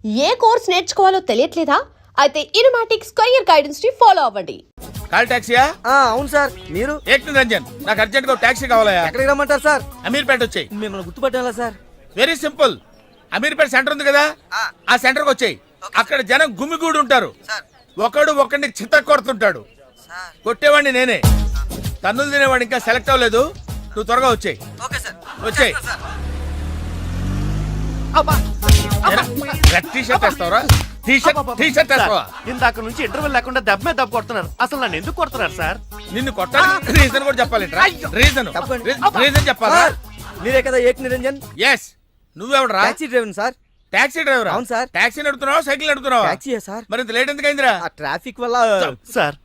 ఏ course నేర్చుకోవాలో తెలియట్లేదా? అయితే ఇనుమాటిక్స్ career guidance ని follow అవ్వండి. కాల్ టాక్సీయా? అవును సార్. మీరు? ఏక్ నిరంజన్, నాకు అర్జెంట్ గా టాక్సీ కావాలయా. ఎక్కడికి రమ్మంటారు సార్? అమీర్పేట వచ్చాయి. మిమ్మల్ని గుర్తుపట్టాలా sir? Very simple. Ameerpet centre ఉంది కదా, ఆ సెంటర్ కి వచ్చాయి. అక్కడ జనం గుమిగూడి ఉంటారు. ఒకడు ఒకడిని చిత్త కొడుతుంటాడు. కొట్టేవాడిని నేనే. తన్నులు తినేవాడు ఇంకా సెలెక్ట్ అవ్వలేదు. నువ్వు త్వరగా వచ్చాయి. వచ్చాయి. టీ-షర్ట్ వేస్తావరా? టీ-షర్ట్ వేస్తావా? ఇందాక నుంచి ఇంటర్వ్యూ లేకుండా దెబ్బ మీద దెబ్బ కొడుతున్నారు. అసలు నన్ను ఎందుకు కొడుతున్నారు సార్? నిన్ను కొట్టాలి రీజన్ కూడా చెప్పాలి. రీజన్ చెప్పాలా? మీరే కదా ఏక్ నిరంజన్? ఎస్. నువ్వెవడరా? Taxi driver sir. Taxi driver? అవును సార్. టాక్సీ నడుపుతున్నావా సైకిల్ నడుపుతున్నావా? టాక్సీయే సార్. మరి ఇంత లేట్ ఎందుకు అయిందిరా? ఆ ట్రాఫిక్ వల్ల. సార్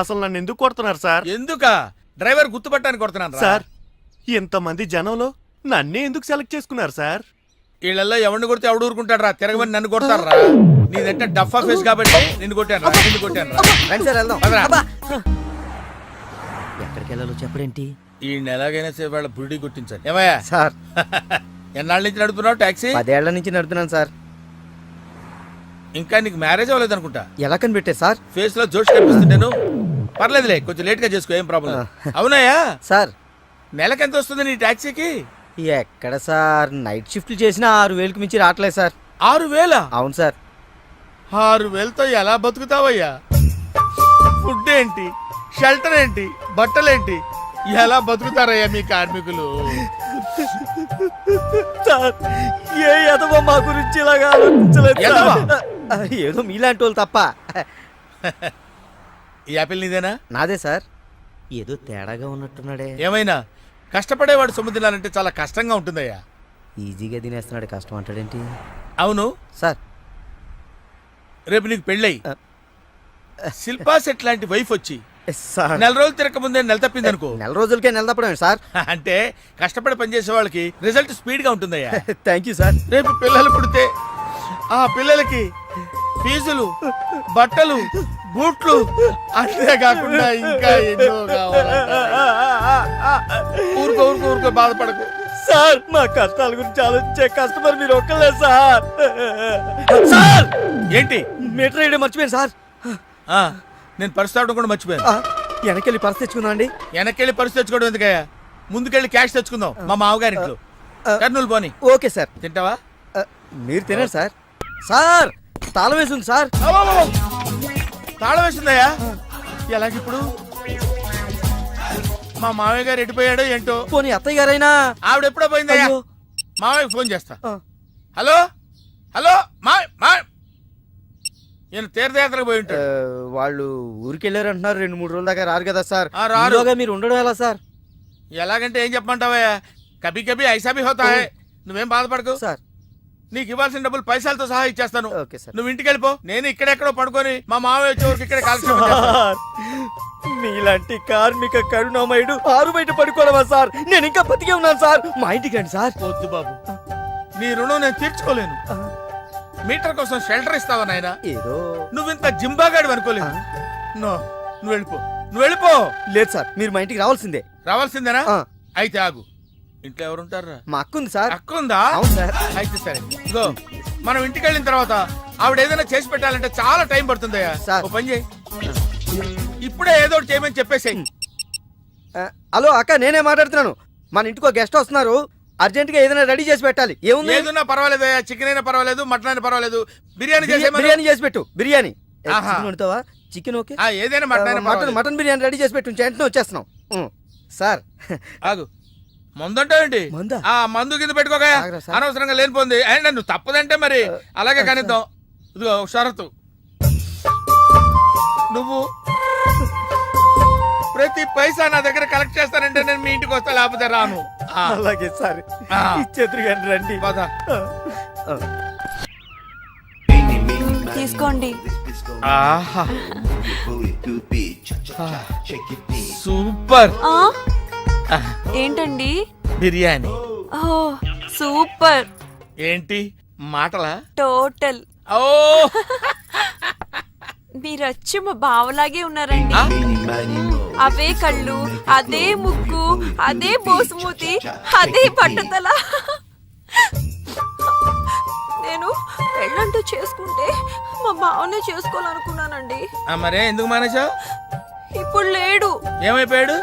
అసలు నన్ను ఎందుకు కొడుతున్నారు సార్? ఎందుకా? డ్రైవర్ గుర్తుపట్టానికి కొడుతున్నాను సార్. ఇంతమంది జనంలో నన్నే ఎందుకు సెలెక్ట్ చేసుకున్నారు సార్? వీళ్ళల్లో ఎవరిని కొడితే ఎవడు ఊరుకుంటాడు రా? తిరగమని నన్ను కొడతారా? నీదంటే డఫా ఫేస్ కాబట్టి నిన్ను కొట్టాను రా. రండి సార్ వెళ్దాం. పదరా. ఎక్కడికి వెళ్ళాలో చెప్పడేంటి? ఈ ఎలాగైనా సేపు వాళ్ళ బుడి కొట్టించాలి. ఏమయ్యా సార్, ఎన్నాళ్ళ నుంచి నడుపుతున్నావు టాక్సీ? 10 ఏళ్ల నుంచి నడుపుతున్నాను సార్. ఇంకా నీకు మ్యారేజ్ అవ్వలేదు అనుకుంటా. ఎలా కనిపెట్టే సార్? ఫేస్ లో జోష్ కనిపిస్తుంటేను. పర్లేదులే, కొంచెం లేట్ గా చేసుకో, ఏం ప్రాబ్లం. అవునాయా సార్, నెలకి ఎంత వస్తుంది నీ టాక్సీకి? ఎక్కడ సార్, నైట్ షిఫ్ట్లు చేసినా 6,000కి మించి రావట్లేదు సార్. 6,000? అవును సార్. 6,000తో ఎలా బతుకుతావయ్యా? ఫుడ్ ఏంటి, షెల్టర్ ఏంటి, బట్టలేంటి, ఎలా బతుకుతారయ్యా మీ కార్మికులు? సార్, ఏ ఎదవో మా గురించి ఇలాగా ఆలోచించలేదు. ఎదవా? ఏదో మీలాంటి వాళ్ళు తప్ప. ఈ యాపిల్ నీదేనా? నాదే సార్. ఏదో తేడాగా ఉన్నట్టున్నాడే. ఏమైనా కష్టపడేవాడు సొమ్ము తినాలంటే చాలా కష్టంగా ఉంటుందయ్యా. ఈజీగా తినేస్తున్నాడు, కష్టం అంటాడేంటి? అవును సార్, రేపు నీకు పెళ్ళయి శిల్పా సెట్ లాంటి వైఫ్ వచ్చి సార్, నెల రోజులు తిరగక ముందే నెల తప్పింది అనుకో. నెల రోజులకే నెల తప్పడం సార్? అంటే కష్టపడి పనిచేసే వాళ్ళకి రిజల్ట్ స్పీడ్ గా ఉంటుందయ్యా. Thank you sir. రేపు పిల్లలు పుడితే ఆ పిల్లలకి ఫీజులు, బట్టలు, బూట్లు, అంతే కాకుండా ఇంకా ఎన్నో కావాలంట. ఊరుకో ఊరుకో ఊరుకో, బాధపడకు సార్. మా కష్టాల గురించి ఆలోచించే కస్టమర్ మీరు ఒక్కలే సార్. సార్, ఏంటి? మీటర్ వేయడం మర్చిపోయాను సార్. నేను పర్సు తావడం కూడా మర్చిపోయాను. వెనకెళ్ళి పర్స్ తెచ్చుకున్నా అండి. వెనక్కెళ్ళి పర్సు తెచ్చుకోవడం ఎందుకయ్యా? ముందుకెళ్ళి క్యాష్ తెచ్చుకుందాం మా మామగారింట్లో. కర్నూలు పోని. Okay sir. తింటావా? మీరు తినండి సార్. సార్, తాళం వేసింది సార్. తాళం వేసిందయ్యా? ఎలాగిప్పుడు? మా మామయ్య గారు ఎడిపోయాడో ఏంటో. పోనీ అత్తయ్య గారైనా? ఆవిడ ఎప్పుడో పోయిందయ్యా. మామయ్యకి ఫోన్ చేస్తా. హలో హలో, మా నేను తీర్థయాత్రకు పోయి ఉంటాడు. వాళ్ళు ఊరికి వెళ్ళారు అంటున్నారు. 2-3 రోజుల దాకా రారు కదా సార్. రారు. మీరు ఉండడం ఎలా సార్? ఎలాగంటే ఏం చెప్పమంటావయ్యా? కభీ కభీ ఐసా భీ హోతా హై. నువ్వేం బాధపడకు సార్. నీకు ఇవ్వాల్సిన డబ్బులు పైసలతో సహా ఇచ్చేస్తాను. Okay sir. నువ్వు ఇంటికి వెళ్ళిపో. నేను ఇక్కడెక్కడో పడుకొని మా మామయ్య వచ్చే వరకు ఇక్కడే కాల్చుకుంటా. మీలాంటి కార్మిక కరుణామయుడు ఆరు బయట పడుకోవడమా సార్? నేను ఇంకా బతికే ఉన్నాను సార్. మా ఇంటికి రండి సార్. వద్దు బాబు, నీ రుణం నేను తీర్చుకోలేను. మీటర్ కోసం షెల్టర్ ఇస్తావా నాయనా? ఏదో నువ్వు ఇంత జింబాగాడు అనుకోలేదు. నువ్వు వెళ్ళిపో, నువ్వు వెళ్ళిపో. లేదు సార్, మీరు మా ఇంటికి రావాల్సిందే. రావాల్సిందేనా? అయితే ఆగు. ఇంట్లో ఎవరుంటారా? మా అక్క ఉంది సార్. అక్క ఉందా? అవును సార్. అయితే సరే, ఇగో మనం ఇంటికి వెళ్ళిన తర్వాత ఆవిడ ఏదైనా చేసి పెట్టాలంటే చాలా టైం పడుతుందయ్యా. సార్. ఓ పని చేయి, ఇప్పుడే ఏదో ఒకటి చేయమని చెప్పేసేయ్. హలో అక్క, నేనే మాట్లాడుతున్నాను. మన ఇంటికి ఒక గెస్ట్ వస్తున్నారు. అర్జెంట్ గా ఏదైనా రెడీ చేసి పెట్టాలి. ఏముంది? ఏదైనా పర్వాలేదు, చికెన్ అయినా పర్వాలేదు, మటన్ అయినా పర్వాలేదు, బిర్యానీ బిర్యానీ చేసి పెట్టు. బిర్యానీ ఆహా. వండుతావా? Chicken okay. ఏదైనా మటన్ మటన్ బిర్యానీ రెడీ చేసి పెట్టు. వెంటనే వచ్చేస్తున్నాం సార్. ఆగు, మందుంటావేంటి? మందా? మందు కింద పెట్టుకోగా అనవసరంగా లేనిపోంది. అండ్ నువ్వు తప్పదంటే మరి అలాగే కనిద్దాం. ఇదిగో షరతు, నువ్వు ప్రతి పైసా నా దగ్గర కలెక్ట్ చేస్తానంటే నేను మీ ఇంటికి వస్తా, లేకపోతే రాను. అలాగే సార్. ఇచ్చేద్దరు కానీ రండి. తీసుకోండి. సూపర్. ఏంటండి? బిర్యానీ. ఓ సూపర్. ఏంటి మాటలా? టోటల్. ఓ మీరచ్చి మా బావలాగే ఉన్నారండి. అవే కళ్ళు, అదే ముక్కు, అదే బోసుమూతి, అదే పట్టుదల. నేను పెళ్ళంటూ చేసుకుంటే మా బావనే చేసుకోవాలనుకున్నానండి. మరే ఎందుకు మానేశావు? ఇప్పుడు లేడు, ఏమైపోయాడు?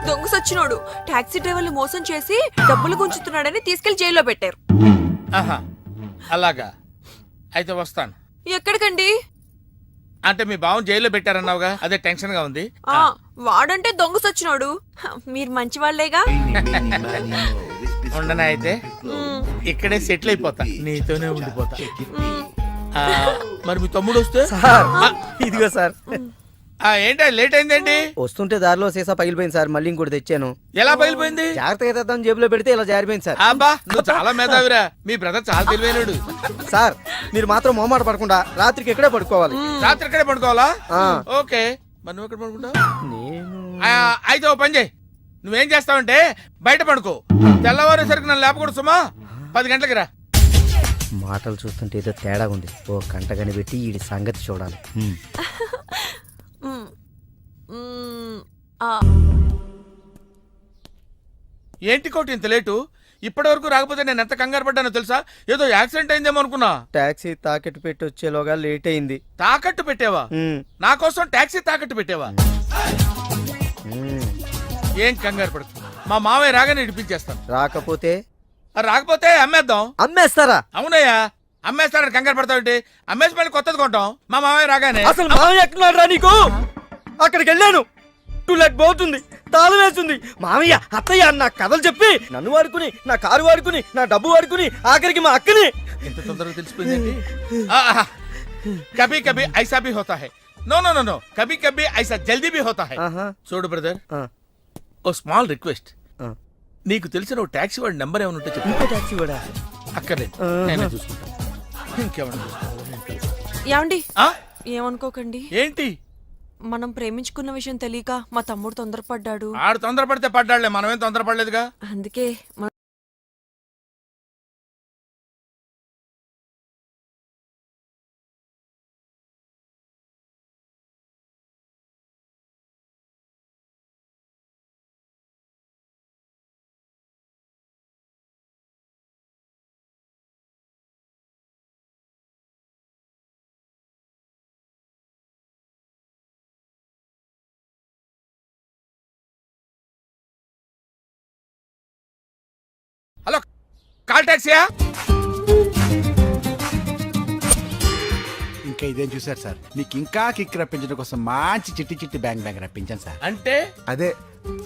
దొంగ సచ్చినోడు టాక్సీ డ్రైవర్ని మోసం చేసి డబ్బులు గుంచుతున్నాడని తీసుకెళ్లి జైల్లో పెట్టారు. ఆహా, అలాగా. అయితే వస్తాను. ఎక్కడికండి? అంటే మీ బావం జైల్లో పెట్టారన్నావుగా, అదే టెన్షన్ గా ఉంది. వాడంటే దొంగ సచ్చినోడు, మీరు మంచి వాళ్ళేగా. ఉండనా అయితే ఇక్కడే సెటిల్ అయిపోతా, నీతోనే ఉండిపోతా. ఆ, మరి మీ తమ్ముడు వస్తే? సార్ ఇదిగో సార్. ఏంటో లేట్ అయిందేంటి? వస్తుంటే దారిలో సీసా పగిలిపోయింది సార్, మళ్ళీ ఇంకోటి తెచ్చాను. ఎలా పగిలిపోయింది? జాగ్రత్తగా తెద్దాం జేబులో పెడితే ఇలా జారిపోయింది సార్. అబ్బా, నువ్వు చాలా మేధావిరా. మీ బ్రదర్ చాలా తెలివైనడు. సార్ మీరు మాత్రం మొహమాట పడకుండా రాత్రికి ఎక్కడే పడుకోవాలి. రాత్రి ఇక్కడే పడుకోవాలా? ఆ. ఓకే, మరి నువ్వు ఎక్కడ పడుకుంటావు? నేను అయితే ఓ పని చేయి, నువ్వేం చేస్తావంటే బయట పడుకో. తెల్లవారేసరికి నన్ను లేపకూడదు సుమా. 10 గంటలకి రా. మాటలు చూస్తుంటే ఏదో తేడా ఉంది. ఓ కంట కనిపెట్టి వీడి సంగతి చూడాలి. ఏంటి కోటి ఇంత లేటు? ఇప్పటి వరకు రాకపోతే నేను ఎంత కంగారు పడ్డానో తెలుసా? ఏదో యాక్సిడెంట్ అయిందేమో అనుకున్నా. టాక్సీ తాకెట్టు పెట్టి వచ్చేలోగా లేట్ అయింది. తాకట్టు పెట్టావా? నా కోసం టాక్సీ తాకట్టు పెట్టావా? ఏం కంగారు పడుతు, మా మావయ్య రాగానే ఇడిపించేస్తాను. రాకపోతే రాకపోతే అమ్మేద్దాం. అమ్మేస్తారా? అవునయ్యా, అమ్మేస్తాడని కంగారు పడతావు. అమ్మేసి మళ్ళీ కొత్తది కొంటాం మా మావయ్య రాగానే. అసలు మామయ్య ఎక్కడున్నాడు రా నీకు? అక్కడికి వెళ్ళాను, టూలెట్ పోతుంది, తాళం వేస్తుంది. మామయ్య అత్తయ్య అన్న కథలు చెప్పి నన్ను వాడుకుని, నా కారు వాడుకుని, నా డబ్బు వాడుకుని, ఆఖరికి మా అక్కని. ఎంత తొందరగా తెలిసిపోయింది. కభీ కభీ ఐసా భీ హోతా హై. నో నో నో నో, కభీ కభీ ఐసా జల్దీ భీ హోతా హై. చూడు బ్రదర్, ఓ స్మాల్ రిక్వెస్ట్. నీకు తెలిసిన ఓ టాక్సీ వాడి నెంబర్ ఏమైనా ఉంటే చెప్పు. టాక్సీ వాడా? అక్కర్లేదు, నేనే చూసుకుంటా. ఇంకేమన్నా చూసుకోవాలి? ఏమండి, ఏమనుకోకండి. ఏంటి? మనం ప్రేమించుకున్న విషయం తెలియక మా తమ్ముడు తొందరపడ్డాడు. ఆడు తొందరపడితే పడ్డాడులే, మనమేం తొందరపడలేదుగా. అందుకే హలో, కాల్ టాక్సీయా? ఇంకా ఇదేం చూసారు సార్, మీకు ఇంకా కిక్ రప్పించడం కోసం మంచి చిట్టి చిట్టి బ్యాంగ్ బ్యాంగ్ రప్పించాను సార్. అంటే అదే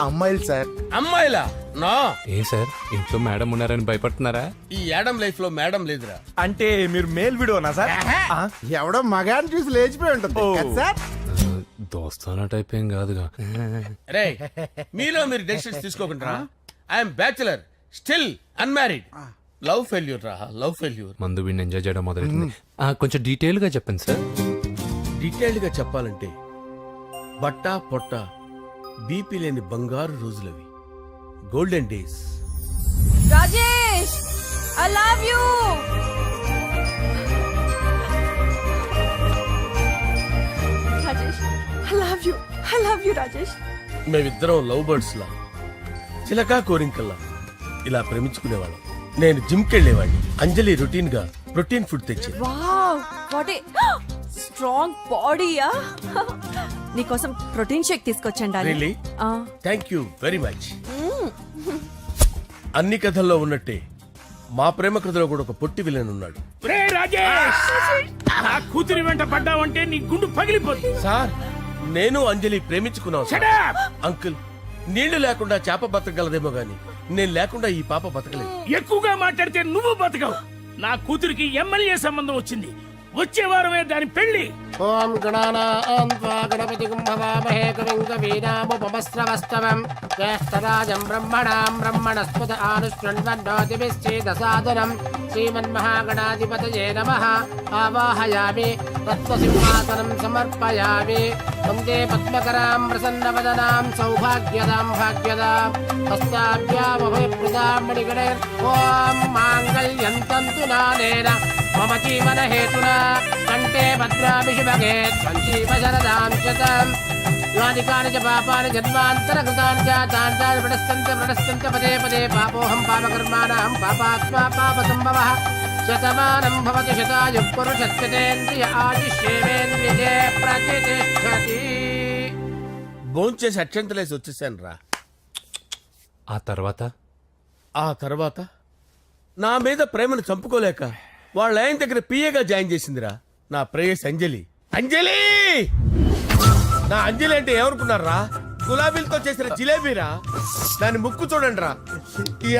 అమ్మాయిలు సార్. అమ్మాయిలా? నా ఏం సార్, ఇంట్లో మేడం ఉన్నారని భయపడుతున్నారా? ఈ యాడమ్ లైఫ్ లో మేడం లేదురా. అంటే మీరు మేల్ వీడియోనా సార్? ఎవడో మగాన్ని చూసి లేచిపోయి ఉంటుంది కదా సార్. దోస్తానా టైప్ ఏం కాదుగా. రే, మీలో మీరు డెసిషన్స్ తీసుకోకుండా. I'm bachelor, still unmarried. Love failure రా, లవ్ ఫెయిల్యూర్. మందు వీడిని ఎంజాయ్ చేయడం మొదలైంది. కొంచెం డీటెయిల్ గా చెప్పండి సార్. డీటెయిల్డ్ గా చెప్పాలంటే బట్టా పొట్ట బీపీ లేని బంగారు రోజులవి, golden days. Rajesh, I love you. Rajesh, I love you, I love you Rajesh. మేమిద్దరం లవ్ బర్డ్స్ లా, చిలకా కోరింకల్లా ఇలా ప్రేమించుకునేవాళ్ళం. నేను జిమ్ కెళ్ళేవాడిని, అంజలి రొటీన్ గా ప్రోటీన్ ఫుడ్ తెచ్చేది. వావ్, వాట్ ఏ స్ట్రాంగ్ బాడీయా. నీకోసం ప్రోటీన్ షేక్ తీసుకొచ్చండి. Really? Thank you very much. అన్ని కథల్లో ఉన్నట్టే మా ప్రేమ కథలో కూడా ఒక పొట్టి విలన్ ఉన్నాడు. కూతురి వెంట పడ్డావంటే నీ గుండు పగిలిపోతుంది. సార్, నేను అంజలి ప్రేమించుకున్నాను. అంకుల్, నీళ్లు లేకుండా చేప బతకగలదేమో గాని నేను లేకుండా ఈ పాప బతకలేదు. ఎక్కువగా మాట్లాడితే నువ్వు బతకవు. నా కూతురికి ఎమ్మెల్యే సంబంధం వచ్చింది, వచ్చే వారమే దాని పెళ్లి. ఓం గణపతి కుంభవామహే కవిం కవీనాముపమస్రవస్తవం జ్యేష్ఠరాజం బ్రహ్మణాం బ్రహ్మణస్పత ఆనుష్ణ్వన్నోతిభిశ్చేదసాదనం శ్రీమన్మహాగణాధిపతయే నమః. ఆవాహయామి తత్వసింహాసనం సమర్పయామి. వందే పద్మకరాం ప్రసన్నవదనాం సౌభాగ్యదాం భాగ్యదాం హస్తాభ్యామభయప్రదాం మణిగణైర్. ఓం మాంగళ్యం తంతు నానేన మమ జీవన హేతునా కంటే భద్రామి శుభగే సంజీవ శరదాం శతం. యాని కాని చ పాపాని జన్మాంతరకృతాని చ తాని ప్రణశ్యంత పదే పదే పాపోహం పాపకర్మాణం పాపాత్మా పాప సంభవః. శతమానం భవతి శతాయుః పురుషస్యతేంద్రియ ఆయుష్యేవేంద్రియే ప్రతిష్టతి. భోంచేసి అక్షంతలేసి వచ్చేసాను రా. ఆ తర్వాత ఆ తర్వాత నా మీద ప్రేమను చంపుకోలేక వాళ్ళ ఆయన దగ్గర పిఏగా జాయిన్ చేసిందిరా నా ప్రేయస్ అంజలి. అంజలి నా అంజలి అంటే ఏమనుకున్నారా? గులాబీలతో చేసిన జిలేబీరా. దాని ముక్కు చూడండి రా,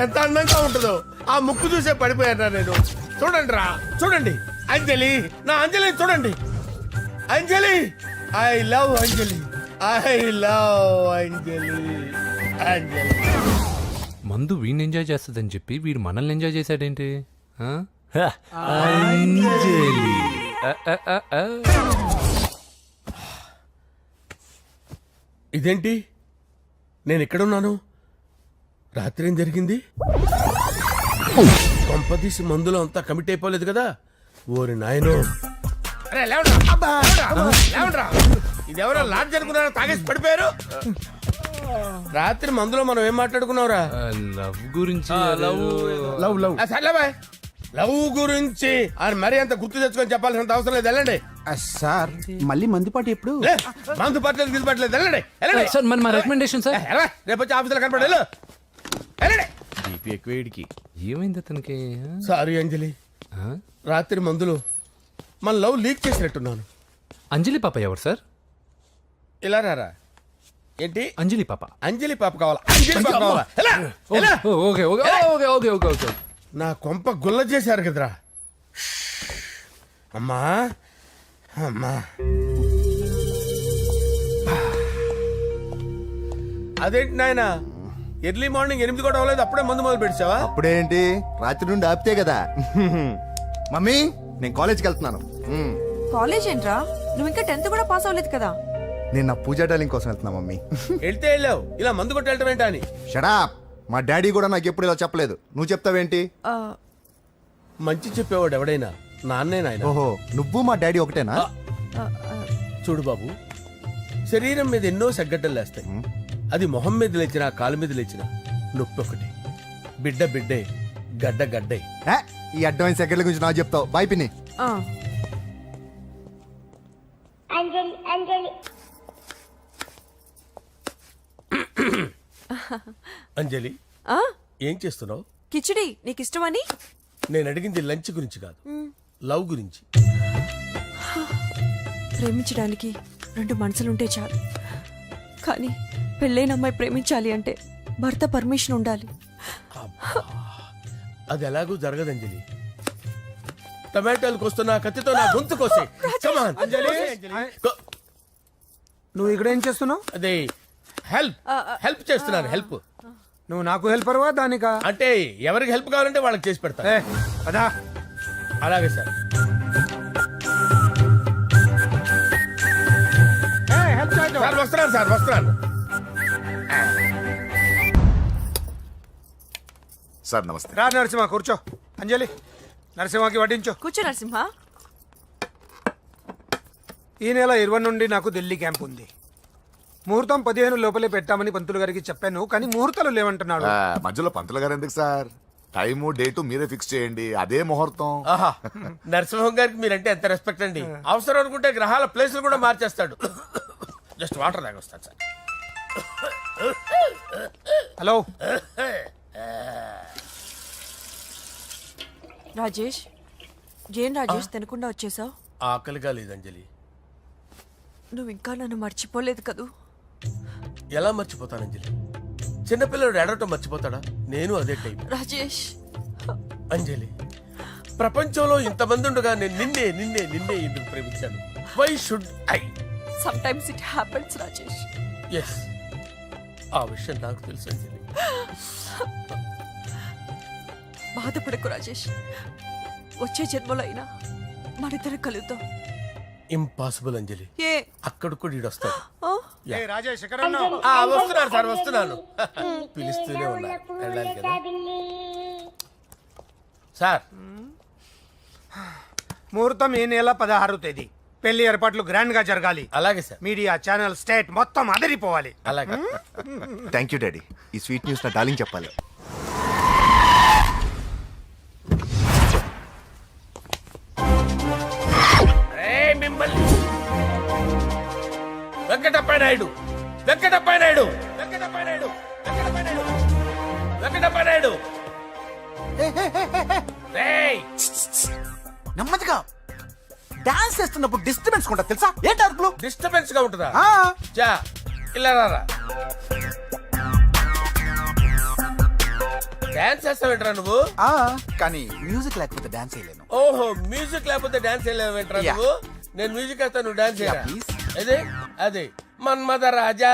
ఎంత అందంగా ఉంటుందో. ఆ ముక్కు చూసే పడిపోయారా నేను. చూడండి రా, చూడండి అంజలి, నా అంజలి చూడండి. Anjali, I love Anjali, I love Anjali. Anjali మందు వీడిని ఎంజాయ్ చేస్తుందని చెప్పి వీడు మనల్ని ఎంజాయ్ చేశాడేంటి? ఆ? హ, అంజలి. ఆ. ఇదేంటి, నేను ఎక్కడున్నాను? రాత్రి ఏం జరిగింది? కొంపదీసి మందులో అంతా కమిట్ అయిపోలేదు కదా? ఓరి నాయనో. అరే లేవండ్రా, లేవండ్రా. ఇదెవరో లాడ్జ్ అనుకున్నారా? తాగేసి పడిపోయారు. రాత్రి మందులో మనం ఏం మాట్లాడుకున్నావురా? లవ్ గురించి లవ్ లవ్ సర్లే బాయ్, లవ్ గురించి అని మరీ అంత గుర్తు తెచ్చుకొని చెప్పాల్సినంత అవసరం లేదు. వెళ్ళండి. సార్ మళ్ళీ మందుపాటి ఎప్పుడు? లే, మందు పట్టలేదు గిల్లు పట్టలేదు. వెళ్ళండి, వెళ్ళండి. సార్ మరి మా రికమెండేషన్ సార్. ఎలా రేపు వచ్చి ఆఫీసులో కనపడి వెళ్ళు. వెళ్ళండి. ఏమైంది అతనికి? సారీ అంజలి, ఆ? రాత్రి మందులో మన లవ్ లీక్ చేసినట్టున్నాను. అంజలి పాప ఎవరు సార్? ఇలా రారా. ఏంటి? అంజలి పాప. అంజలి పాప కావాలా? అంజలి పాప కావాలా? ఎలా? ఎలా? Okay okay okay okay okay okay. నా కొంప గుల్ల చేశారు కదరా. అమ్మా అమ్మా, అదేంటి నాయన, ఎర్లీ మార్నింగ్ 8 కూడా అవ్వలేదు, అప్పుడే మందు మొదలు పెట్టావా? అప్పుడేంటి, రాత్రి నుండి ఆపితే కదా. మమ్మీ నేను కాలేజ్కి వెళ్తున్నాను. కాలేజ్ ఏంట్రా, నువ్వు ఇంకా 10th కూడా పాస్ అవ్వలేదు కదా. నేను నా పూజా డాలింగ్ కోసం వెళ్తున్నా మమ్మీ. వెళ్తే వెళ్ళావు, ఇలా మందు కొట్టి వెళ్ళటం ఏంటా అని. షడా, మా డాడీ కూడా నాకు ఎప్పుడు ఇలా చెప్పలేదు. నువ్వు చెప్తావేంటి? ఆ, మంచి చెప్పేవాడు ఎవడైనా నాన్నే నాయన. ఓహో, నువ్వు మా డాడీ ఒకటేనా? ఆ, ఆ, చూడు బాబు, శరీరం మీద ఎన్నో సగ్గడ్డలు లేస్తాయి. అది మొహం మీద లేచినా కాలు మీద లేచినా నొప్పి ఒకటి. బిడ్డ బిడ్డే, గడ్డ గడ్డే. ఏ, ఈ అడ్వాన్స్ సెకండ్ల గురించి నాకు చెప్తావు. బాయ్ పిన్ని. ఆ. అంజలి, ఆ? ఏం చేస్తున్నావు? కిచిడి నీకు ఇష్టమని. నేను అడిగింది లంచ్ గురించి కాదు, లవ్ గురించి. ప్రేమించడానికి 2 మనసులుంటే చాలు, కానీ పెళ్ళైన అమ్మాయి ప్రేమించాలి అంటే భర్త పర్మిషన్ ఉండాలి. అది ఎలాగూ జరగదు అంజలి. టమాటాలు కోస్తున్నా కత్తితో నా గొంతు కోసే. అంజలి, నువ్వు ఇక్కడ ఏం చేస్తున్నావు? అదే హెల్ప్ హెల్ప్ చేస్తున్నాను. హెల్ప్ నువ్వు నాకు హెల్పర్వా దానికా? అంటే ఎవరికి హెల్ప్ కావాలంటే వాళ్ళకి చేసి పెడతా. అదా అలాగే సార్. సార్ వస్తున్నాను, సార్ వస్తున్నాను. సార్ నమస్తే. రా నరసింహ, కూర్చో. అంజలి, నరసింహకి వడ్డించు. కూర్చో నరసింహ. ఈ నెల 20 నుండి నాకు ఢిల్లీ క్యాంప్ ఉంది. ముహూర్తం 15 లోపలే పెట్టామని పంతులు గారికి చెప్పాను, కానీ ముహూర్తాలు లేవంటున్నాడు. మధ్యలో పంతులు గారు ఎందుకు సార్? టైము డేటు మీరే ఫిక్స్ చేయండి, అదే ముహూర్తం. ఆహా, నరసింహం గారికి మీరంటే ఎంత రెస్పెక్ట్ అండి. అవసరం అనుకుంటే గ్రహాల ప్లేసులు కూడా మార్చేస్తాడు. జస్ట్ వాటర్ తాగొస్తాను సార్. హలో రాజేష్, ఏం రాజేష్ తినకుండా వచ్చేసావు? ఆకలిగా లేదు అంజలి. నువ్వు ఇంకా నన్ను మర్చిపోలేదు కదూ? ఎలా మర్చిపోతాను అంజలి? చిన్నపిల్లడు ఏడవటం మర్చిపోతాడా? నేను అదే టైప్. రాజేష్, అంజలి, ప్రపంచంలో ఇంతమంది ఉండగా నేను నిన్నే నిన్నే నిన్నే ఎందుకు ప్రేమించాను? Why should I? Sometimes it happens Rajesh. Yes, ఆ విషయం నాకు తెలుసు అంజలి. బాధపడకు రాజేష్, వచ్చే జన్మలో అయినా మనిద్దరం కలుద్దాం. ఇంపాసిబుల్ అంజలి. ఏ? అక్కడ కూడా ఈడొస్తాడు. ఆ? రాజేష్, వస్తున్నాను సార్, వస్తున్నాను. పిలుస్తూనే ఉన్నారు, వెళ్ళాలి కదా సార్. ముహూర్తం ఈ నెల 16వ తేదీ. పెళ్లి ఏర్పాట్లు గ్రాండ్ గా జరగాలి. అలాగే సార్. మీడియా ఛానల్ స్టేట్ మొత్తం అదిరిపోవాలి. అలాగే. Thank you daddy. ఈ స్వీట్ న్యూస్ నా డార్లింగ్ చెప్పాలి. వెంకటప్ప నాయుడు వెంకటప్ప నాయుడు వెంకటప్ప నాయుడు వెంకటప్ప నాయుడు వెంకటప్ప నాయుడు రేయ్ నెమ్మదిగా డాన్స్ చేస్తున్నప్పుడు డిస్టర్బెన్స్ కొంటా తెలుసా ఏంటి అరుపులు డిస్టర్బెన్స్ గా ఉంటుందా ఆ, చా ఇలా రారా డాన్స్ చేస్తావేంట్రా నువ్వు ఆ, కానీ మ్యూజిక్ లేకపోతే డాన్స్ చేయలేను ఓహో మ్యూజిక్ లేకపోతే డాన్స్ చేయలేవేంట్రా Yeah. నువ్వు నేను మ్యూజిక్ వేస్తా నువ్వు డాన్స్ చేయరా please. అదే అదే మన్మద రాజా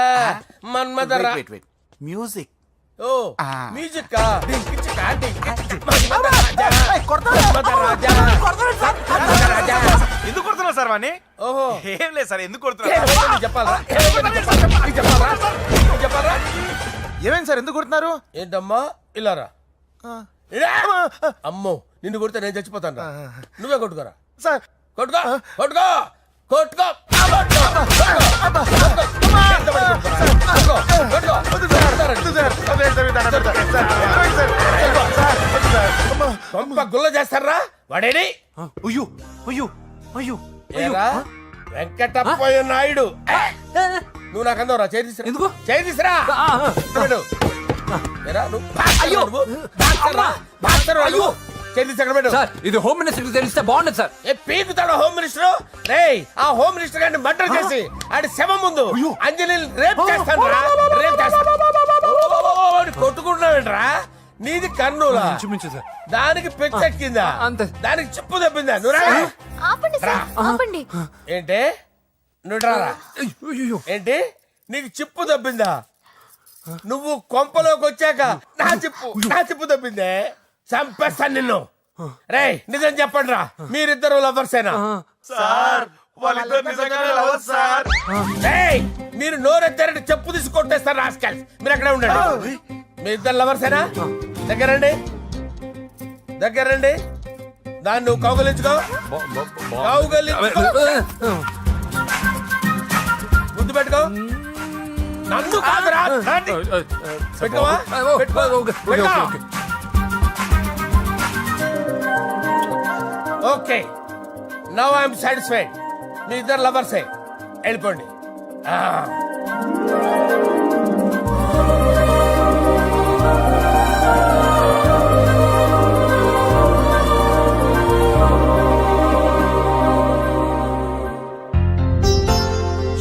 మన్మద రా వెయిట్ వెయిట్ మ్యూజిక్ ఓ Ah. మ్యూజిక్ కా డింకిచ్ కా డింకిచ్ మన్మద రాజా మన్మద రాజా మన్మద రాజా ఎందుకు కొడుతున్నావు సార్ వాణ్ణి? ఓహో ఏం లేదు సార్ ఎందుకు ఏమైందో నీకు చెప్పాలా ఏమైందో నీకు చెప్పాలా నీకు చెప్పాలా ఏమైంది సార్ ఎందుకు కొడుతున్నారు ఏంటమ్మా ఇలా రా అమ్మో నిన్ను కొడితే నేను చచ్చిపోతాను రా నువ్వే కొట్టుకోరా సార్ కొట్టుకో కొట్టుకో కొట్టుకో కొంప గుల్ల చేస్తారా వాడేని అయ్యో అయ్యో అయ్యో ఏరా వెంకటప్పయ్య నాయుడు నువ్వు నాకు అందవరా చేతిసిరా ఎందుకు? చేతిసిరా అయ్యో చేతిసి అక్కడ పెట్టు సార్ ఇది హోమ్ మినిస్టర్ తెలిస్తే బాగుండదు సార్. ఏ పీకుతాడు హోమ్ మినిస్టర్ రేయ్ ఆ హోమ్ మినిస్టర్ గారిని మర్డర్ చేసి ఆడి శవం ముందు అంజలి రేప్ చేస్తాను రేప్ చేస్తాను కొట్టుకుంటున్నావేంట్రా నీది కర్నూలా చూపించు సార్. దానికి పెచ్చెక్కిందా అంతే. దానికి చిప్పు తప్పిందా నువ్వు రా. ఆపండి సార్ ఆపండి ఏంటి నువ్వు రారా అయ్యో ఏంటి నీకు చిప్పు తప్పిందా నువ్వు కొంపలోకి వచ్చాక నా చిప్పు తప్పిందే చంపేస్తాను నిన్ను రేయ్ నిజం చెప్పండి రా మీరిద్దరు లవర్సేనా రేయ్ మీరు నోరెత్తారంటే చెప్పు తీసి కొట్టేస్తారు రాస్కల్స్ మీరు అక్కడే ఉండండి మీ ఇద్దరు లవర్సేనా దగ్గరండి దాన్ని నువ్వు కౌగలించుకో ముద్దు పెట్టుకో నన్ను కాదురా రండి. పెట్టుకోవా? పెట్టుకో. ఓకే నౌ ఐఎమ్ సాటిస్ఫైడ్ మీ ఇద్దరు లవర్సే వెళ్ళిపోండి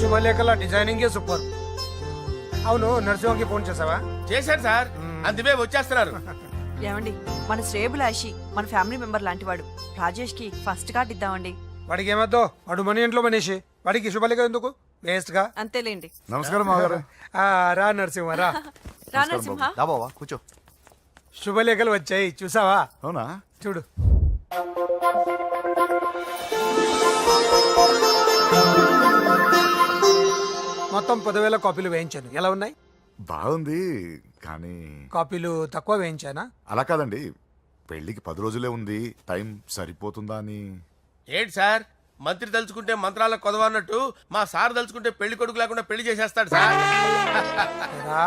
శుభలేఖల డిజైనింగ్ సూపర్. అవును నరసింహకి ఫోన్ చేసావా? చేశాను సార్ అందువే వచ్చేస్తున్నారు ఏమండి మన శ్రేయబులాషి మన ఫ్యామిలీ మెంబర్ లాంటివాడు రాజేష్ కి ఫస్ట్ కార్డ్ ఇద్దామండి. వాడికి ఏమద్దో వాడు మన ఇంట్లో మనిషి వాడికి శుభలేఖ ఎందుకు వేస్ట్ గా. అంతేలేండి. నమస్కారం మామగారు రా నరసింహ రా. రా నరసింహ. దాబావా కూర్చో శుభలేఖలు వచ్చాయి చూసావా? అవునా చూడు. మొత్తం 10,000 కాపీలు వేయించాను. ఎలా ఉన్నాయి? బాగుంది కానీ కాపీలు తక్కువ వేయించానా? అలా కాదండి పెళ్లికి 10 రోజులే ఉంది టైం సరిపోతుందా అని ఏంటి సార్ మంత్రి తలుచుకుంటే మంత్రాలకు కొదవన్నట్టు మా సార్ తలుచుకుంటే పెళ్లి కొడుకు లేకుండా పెళ్లి చేసేస్తాడు సార్ రా.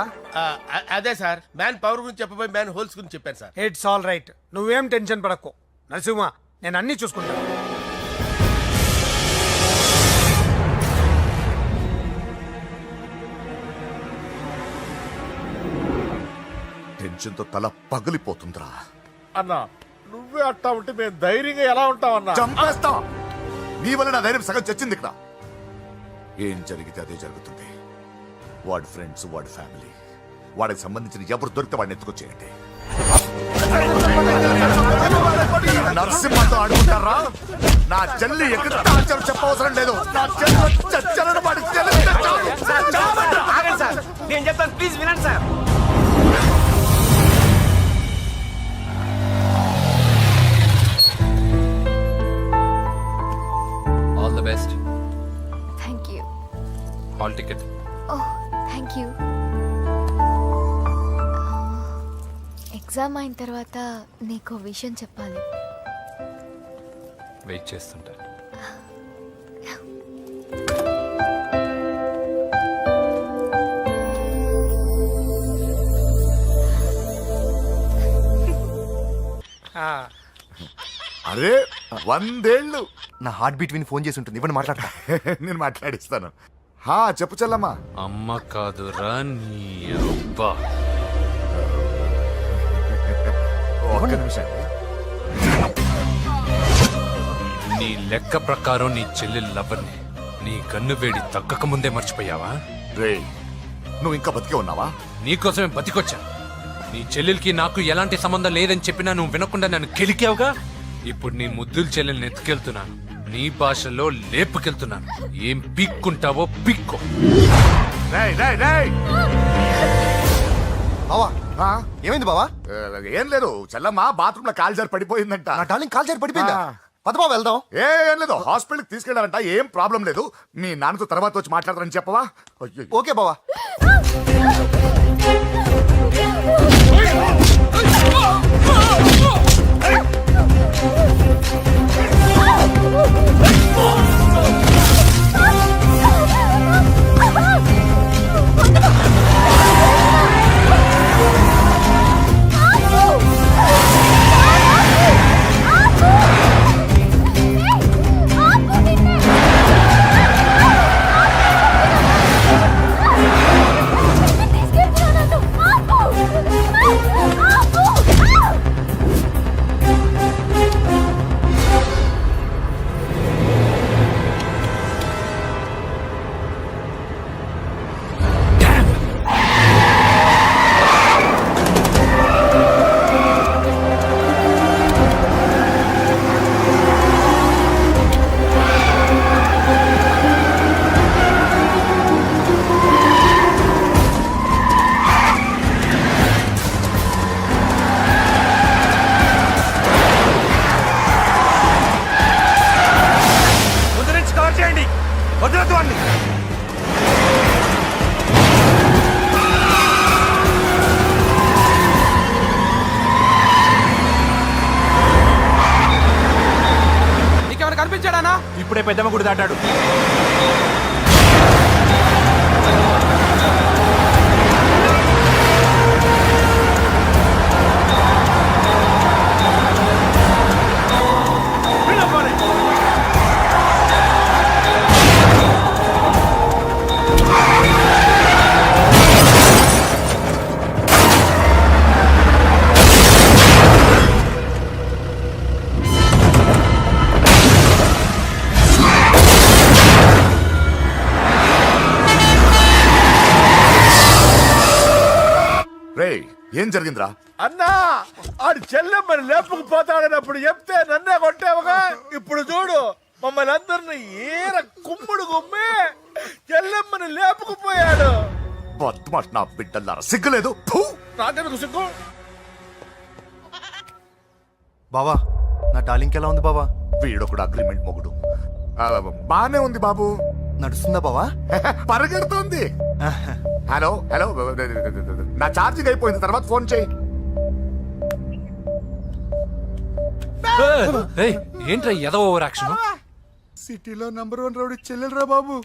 అదే సార్ మ్యాన్ పవర్ గురించి చెప్పబోయి మ్యాన్ హోల్స్ గురించి చెప్పారు సార్ ఇట్స్ ఆల్ రైట్. నువ్వేం టెన్షన్ పడకు నరసింహ, నేను అన్ని చూసుకుంటాను. టెన్షన్తో తల పగిలిపోతుందిరా అన్నా నువ్వే అట్టా ఉంటే మేము ధైర్యంగా ఎలా ఉంటామన్నా చంపేస్తా నీ వల్ల నా ధైర్యం సగం చచ్చింది ఇక్కడ ఏం జరిగితే అదే జరుగుతుంది వాడి ఫ్రెండ్స్ వాడి ఫ్యామిలీ వాడికి సంబంధించిన ఎవరు దొరికితే వాడిని ఎత్తుకొచ్చేయండి నరసింహతో ఆడుకుంటారా నా చెల్లి ఎక్కడ చెప్పవసరం లేదు నా చెల్లి చచ్చలను వాడి నేను చెప్తాను ప్లీజ్ వినండి sir. All the best. Thank you hall ticket. Oh thank you exam అయిన తర్వాత నీకు విషయం చెప్పాలి. వెయిట్ చేస్తుంటా. అరే 100 ఏళ్ళు నా హార్ట్ బీట్ విని ఫోన్ చేసి ఉంటుంది ఇవ్వండి మాట్లాడతా నేను మాట్లాడిస్తాను చెప్పు చెల్లమ్మా. అమ్మ కాదురా నీ అబ్బా. ఒక్క నిమిషం. నీ లెక్క ప్రకారం నీ చెల్లెలు లవర్ని నీ కన్ను వేడి తగ్గక ముందే మర్చిపోయావా? రే నువ్వు ఇంకా బతికే ఉన్నావా? నీకోసమే బతికొచ్చా. నీ చెల్లెలకి నాకు ఎలాంటి సంబంధం లేదని చెప్పినా నువ్వు వినకుండా నన్ను కెలికావుగా. ఇప్పుడు నీ ముద్దుల చెల్లెల్ని ఎత్తుకెళ్తున్నాను, నీ భాషలో లేపుకెళ్తున్నాను. ఏం పీక్కుంటావో పీక్కో. రేయ్ రేయ్ రేయ్. బావా ఆ? ఏమైంది బావా? ఏం లేదు, చెల్లమ్మ బాత్రూమ్ లో కాలు జారి పడిపోయిందంట. నా డార్లింగ్ కాల్ చేరి పడిపోయిందా? ఆ. పద బావ వెళ్దాం. ఏం లేదు, హాస్పిటల్కి తీసుకెళ్లారంట. ఏం ప్రాబ్లం లేదు. మీ నాన్నతో తర్వాత వచ్చి మాట్లాడతారని చెప్పవా? అయ్యో. ఓకే బావా. ముందు నుంచి కవర్ చేయండి, వదలొద్దు వాడిని. నీకేమైనా కనిపించాడానా? ఇప్పుడే పెద్దమ్మ గుడి దాటాడు. రేయ్ ఏం జరిగిందిరా? అన్నా ఆడు చెల్లెమ్మని లేపుకుపోతాడనప్పుడు చెప్తే నన్నే కొట్టావుగా. ఇప్పుడు చూడు మమ్మల్ని అందరిని ఏర కుమ్ముడు కుమ్మి చెల్లెమ్మని లేపుకుపోయాడు. బద్మాష్ నా బిడ్డల్లారా, సిగ్గులేదు? ఫు! నాకెందుకు సిగ్గు? బావా నా డార్లింగ్ ఎలా ఉంది బావా? వీడొకడు అగ్రిమెంట్ మొగుడు. బానే ఉంది బాబు. నడుస్తుందా బావా? పరిగెడుతుంది. హలో హలో, నా ఛార్జింగ్ అయిపోయింది, తర్వాత ఫోన్ చేయి. ఏయ్, ఏంట్రా ఎదవ ఓవర్ యాక్షన్? సిటీలో నంబర్ 1 రౌడీ చెల్లెలరా బాబు.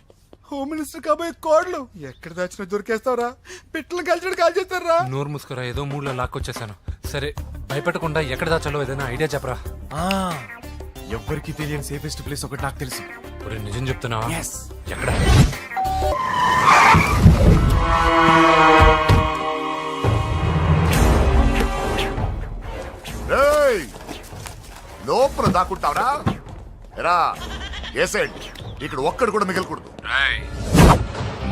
హోమ్ మినిస్టర్ కాబోయే కోడ్లు ఎక్కడ దాచినా దొరికేస్తావరా? పిట్టలు కలిసి కాల్ చేస్తారా? నోరు మూసుకురా, ఏదో మూడ్లో లాక్కొచ్చేసాను. సరే భయపెట్టకుండా ఎక్కడ దాచాలో ఏదైనా ఐడియా చెప్పరా. ఎవ్వరికి తెలియని సేఫెస్ట్ ప్లేస్ ఒకటి నాకు తెలుసు. ఒరే, నిజం చెప్తున్నావా? ఎక్కడ? రేయ్, లోపల దాక్కుంటావరా? ఎరా ఏసేంటి, ఇక్కడ ఒక్కడు కూడా మిగలకూడదు.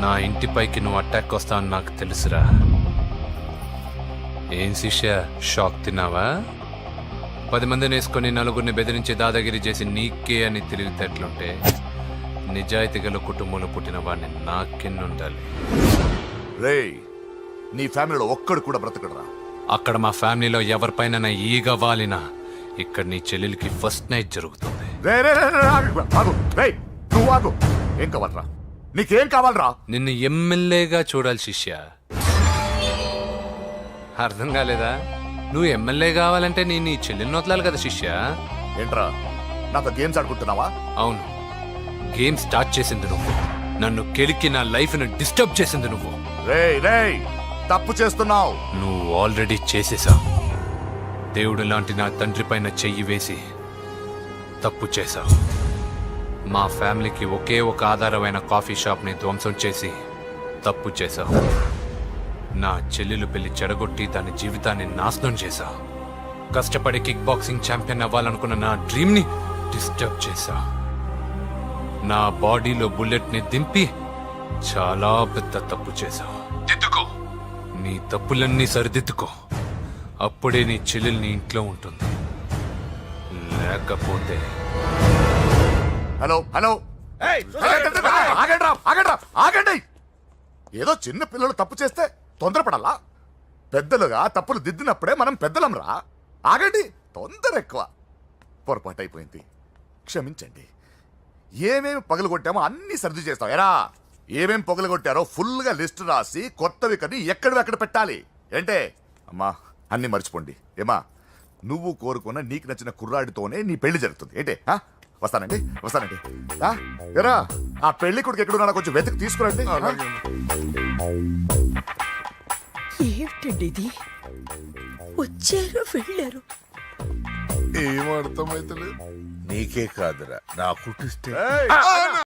నా ఇంటిపైకి నువ్వు అటాక్ వస్తావని నాకు తెలుసురా. ఏం శిష్య, షాక్ తిన్నావా? 10 మందిని వేసుకొని నలుగురిని బెదిరించి దాదాగిరి చేసి నీకే అని తెలివితేటలుంటే నిజాయితీ గల కుటుంబంలో పుట్టిన వాడిని నాకెన్నుండాలి. రేయ్, నీ ఫ్యామిలీలో ఒక్కడు కూడా బ్రతకడరా? అక్కడ మా ఫ్యామిలీలో ఎవరిపైన ఈగ వాలినా ఇక్కడ నీ చెల్లెలికి ఫస్ట్ నైట్ జరుగుతుంది. రే రే రే రే, ఆగు. రేయ్ నువ్వు ఆగు. ఏం కావాలరా? నీకేం కావాలరా? నిన్ను ఎమ్మెల్యేగా చూడాలి శిష్య. అర్థం కాలేదా? నువ్వు ఎమ్మెల్యే కావాలంటే నేను నీ చెల్లెల్ని వదలాలి కదా శిష్య. ఏంట్రా నాతో గేమ్స్ ఆడుకుంటున్నావా? అవును, గేమ్ స్టార్ట్ చేసింది నువ్వు. నన్ను కెలికి నా లైఫ్ ను డిస్టర్బ్ చేసింది నువ్వు. రేయ్ రేయ్, తప్పు చేస్తున్నావు. నువ్వు ఆల్రెడీ చేసేసావు. దేవుడు లాంటి నా తండ్రి పైన చెయ్యి వేసి తప్పు చేశావు. మా ఫ్యామిలీకి ఒకే ఒక ఆధారమైన కాఫీ షాప్ని ధ్వంసం చేసి తప్పు చేశావు. నా చెల్లెలు పెళ్లి చెడగొట్టి దాని జీవితాన్ని నాశనం చేశావు. కష్టపడి కిక్ బాక్సింగ్ ఛాంపియన్ అవ్వాలనుకున్న నా డ్రీమ్ని డిస్టర్బ్ చేశావు. నా బాడీలో బుల్లెట్ని దింపి చాలా పెద్ద తప్పు చేశావు. దిద్దుకో, నీ తప్పులన్నీ సరిదిద్దుకో. అప్పుడే నీ చెల్లెలు నీ ఇంట్లో ఉంటుంది. లేకపోతే హలో హలో ఆగండి ఆగండి ఆగండి. ఏదో చిన్న పిల్లలు తప్పు చేస్తే తొందరపడాలా? పెద్దలుగా తప్పులు దిద్దినప్పుడే మనం పెద్దలంరా. ఆగండి, తొందర ఎక్కువ. పొరపాటు అయిపోయింది, క్షమించండి. ఏమేమి పగలగొట్టామో అన్ని సర్ది చేస్తాం. ఎరా ఏమేమి పగలగొట్టారో ఫుల్గా లిస్ట్ రాసి కొత్తవి కని ఎక్కడ పెట్టాలి. ఏంటే అమ్మా, అన్ని మర్చిపోండి. ఏమా, నువ్వు కోరుకున్న నీకు నచ్చిన కుర్రాడితోనే నీ పెళ్లి జరుగుతుంది. ఏంటే వస్తానండి వస్తానండి. ఎరా ఆ పెళ్లి కొడుకు ఎక్కడున్నా కొంచెం వెతికి తీసుకురండి. ఏమిటండి ఇది? వచ్చారు వెళ్ళారు. ఏం అర్థమైతలేదు. నీకే కాదురా, నా కుటిస్తే